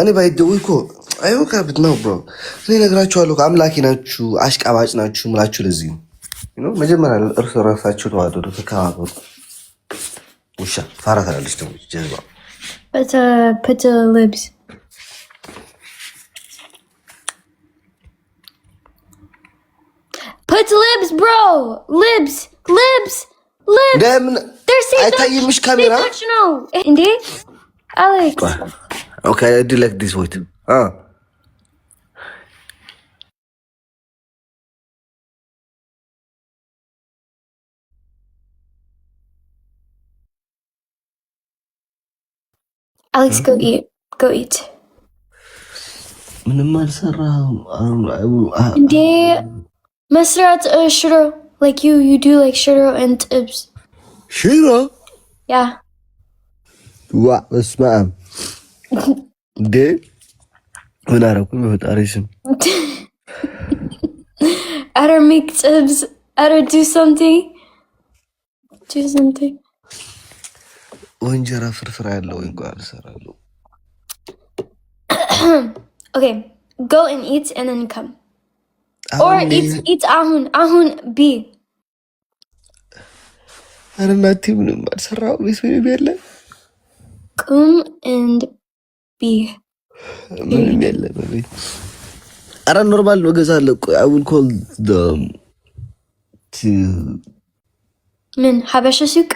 እኔ ባይደው እኮ አይወካ ብትነው ብሮ እኔ ነግራችኋለሁ። አምላኪ ናችሁ፣ አሽቃባጭ ናችሁ ምላችሁ ለዚህ ነው። መጀመሪያ እርስ በርሳችሁ ተዋደዱ፣ ተከባበሩ። ውሻ ፋራ ትላለች ደግሞ ጀዝባ put the libs. Put libs, bro. Libs. They're saying no. Indeed, Alex. Okay, I do like this way too. Alex, go eat. Go eat. ምንም አልሰራሁም። መስራት ሽሮ like you do like ሽሮ and tips. ሽሮ? Yeah. ዋ በስመ አብ እንዴ! ምን አደረኩኝ በፈጣሪ ስም? I don't make tips. I don't do something. ወንጀራ ፍርፍር ያለው እንኳን አልሰራለሁ። Okay, go and eat and then come. Or eat ahun B. አረናቲ ምንም አልሰራው ቤት የለ ቁም and B. ምንም የለ በቤት። አረ ኖርማል ነው ገዛለሁ። I will call them to ምን ሀበሻ ሱቅ?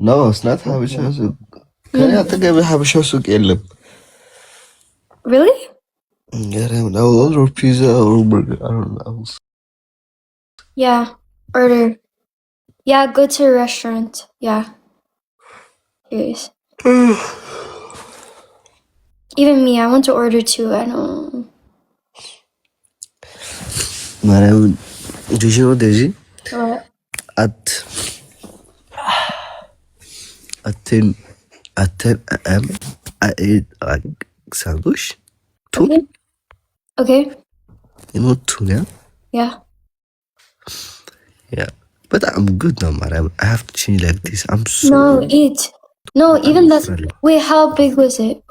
No, it's not ሀበሻ ሱቅ። ከኔ አጠገብ ሀበሻ ሱቅ የለም። Really? Yeah, I don't know. Or pizza or burger. I don't know. Yeah, order. Yeah, go to a restaurant. Yeah. Serious. Even me, I want to order too. I don't. Mariam, do you know Daisy? What? At 10 a.m. I ate like sandwich. Okay. You know tuna? Yeah. Yeah. But I'm good now, Mariam. I have to change like this. I'm so... No, eat. No, even that's... Wait, how big was it?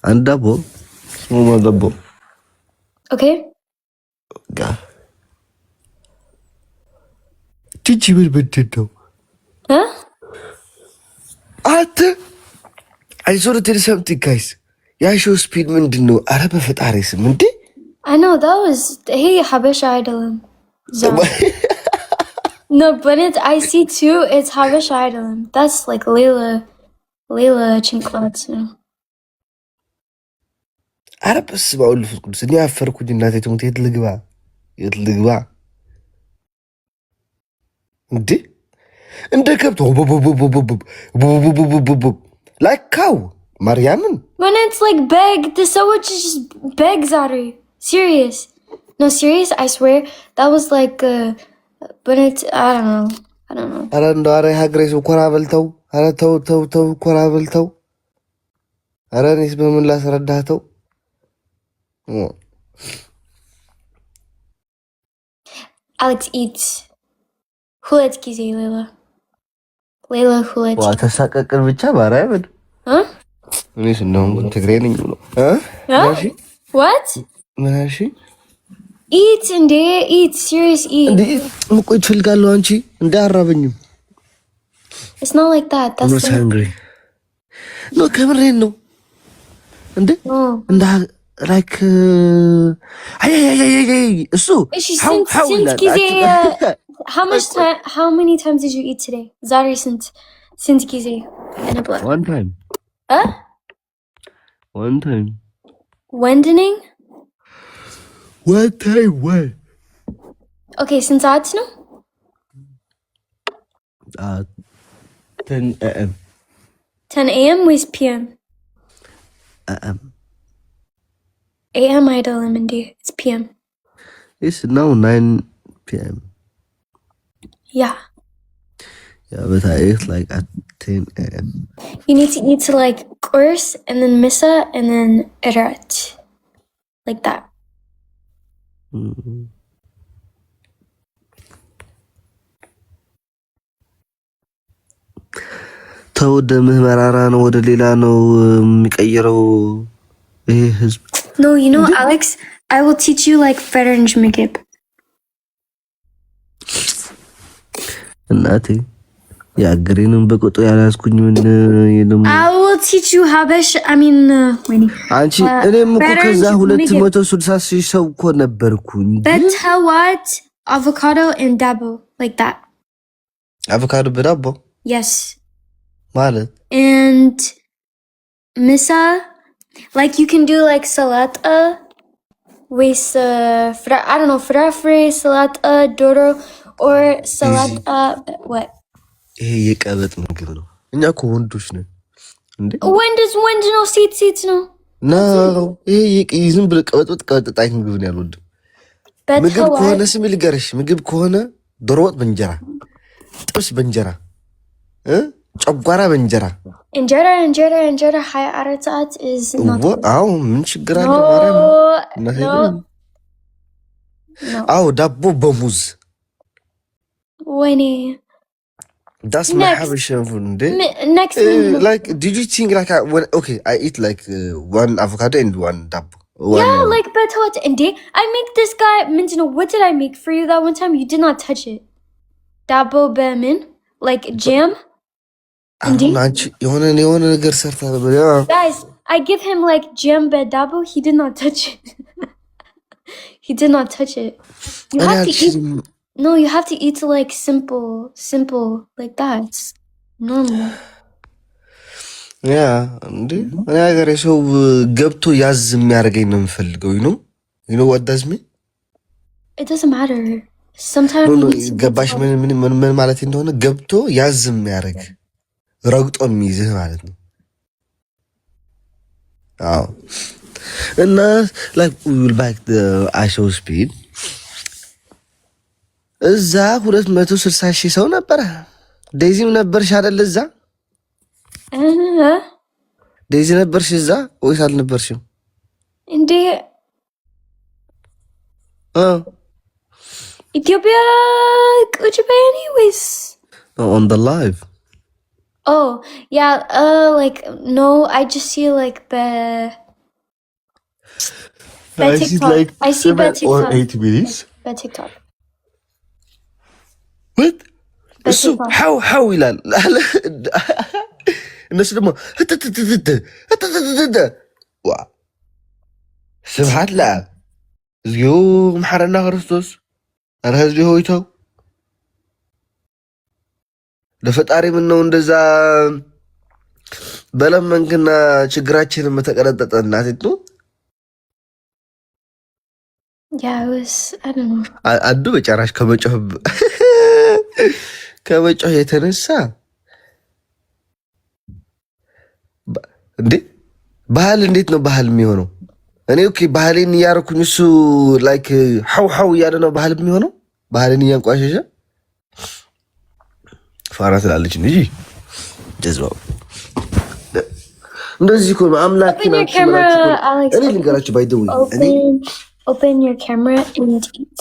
And double. Small double. Okay. Yeah. Did you even know? Huh? I saw tell something, guys. Yeah, show speed ምንድነው? አረ በፈጣሪ ስም እንዴ! I know that was hey Habesha Idolin. No, but I see too. It's Habesha Idolin. That's like Layla Chinklat. አረ በስመ አብ ወልድ ወመንፈስ ቅዱስ። እኔ አፈርኩኝ እናቴ ትሙት። የት ልግባ እንዴ! እንደ ከብት like cow. Mariaman. When it's like beg, the sandwich is just beg, Zari. Serious. No, serious, I swear. That was like, but it's, I don't know. Arandare Hagres Koravelto. Arato Koravelto. Aranis Bemulas Radato. Alex eats. Hulet Kizi, Layla. Hulet. What a sucker can be Chabar, huh? Listen, no, to graining. Huh? What? Manashi? Eat and day, eat, serious eat. Mukwit Filga launchy and their revenue. It's not like that. That's I'm not hungry. No, camera, no. And that, like, hey, so, how many times did you eat today? Zari since Gize and a blood. One time. Huh? One time. Wendening? What time? When? Okay, since that's no? 10 a.m. 10 a.m. with p.m. a.m. a.m. I don't know, it's p.m. It's now 9 p.m. Yeah. Yeah, but I ate like at 10 a.m. You need to eat like course and then misa and then erat. Like that. ተው ደምህ መራራ ነው ወደ ሌላ ነው የሚቀየረው ይሄ ህዝብ No, you know, Alex, I will teach you like French ምግብ. እናቴ ያገሬንም በቆጦ ያላስኩኝ ምን የለም I will teach you Habesh, I mean, አንቺ እኔም እኮ ከዛ 260 ሰው እኮ ነበርኩኝ but what avocado and dabo like that. አቮካዶ በዳቦ Yes. ማለት And misa, like you can do like salata with I don't know, frafre, salata, doro, or salata, what? ይሄ የቀበጥ ምግብ ነው እኛ እኮ ወንዶች ነን እንዴ ወንድ ነው ሴት ነው ነው ይሄ ዝም ብለ ቀበጥ አይነት ምግብ ነው ያልወድ ምግብ ከሆነ ስም ልገርሽ ምግብ ከሆነ ዶሮ ወጥ በእንጀራ ጥብስ በእንጀራ ጨጓራ በእንጀራ እንጀራ 24 ሰዓት is not አው ምን ችግር አለ ማርያም አው ዳቦ በሙዝ ወይኔ That's my habit food. Next like did you think like I eat like one avocado and one dabbo. Yeah, like but what I make this guy what did I make for you that one time? You did not touch it. Dabbo bemin like jam. Guys, I give him like jam be dabbo. He did not touch it. He did not touch it. You have to eat. No, you have to eat like simple like that. It's normal. Yeah, I got so ገብቶ ያዝ የሚያርገኝ ነው የምፈልገው you know what does mean? It doesn't matter. Sometimes ገባሽ ምን ማለት እንደሆነ ገብቶ ያዝ የሚያርግ ረግጦ የሚይዝህ ማለት ነው አዎ እና like we will back the ISO speed እዛ 260,000 ሰው ነበር ዴዚም ነበርሽ አይደል እዛ ዴዚ ነበርሽ እዛ ወይስ አልነበርሽም እንዴ ኢትዮጵያ ቁጭ በይኒ ወይስ on the live oh yeah like no I just see like I see by TikTok or 8 minutes by TikTok what እሱ how ይላል እነሱ ደግሞ ዋ ስብሐት ለአብ እዚሁ መሐረና ክርስቶስ አረ ህዝቢ ሆይተው ለፈጣሪ ምን ነው እንደዛ በለመንክና ችግራችንን መተቀረጠጠ እናት ነው I don't know አዱ በጨራሽ ከመጮህ የተነሳ እንዴ ባህል እንዴት ነው ባህል የሚሆነው እኔ ኦኬ ባህሌን ያርኩኝ እሱ ላይክ how ያለ ነው ባህል የሚሆነው ባህልን ያንቋሸሸ ፋራ ትላለች እንጂ ጀዝባው እንደዚህ እኮ አምላክ ነው እኔ ልንገራችሁ ባይደው open your camera and eat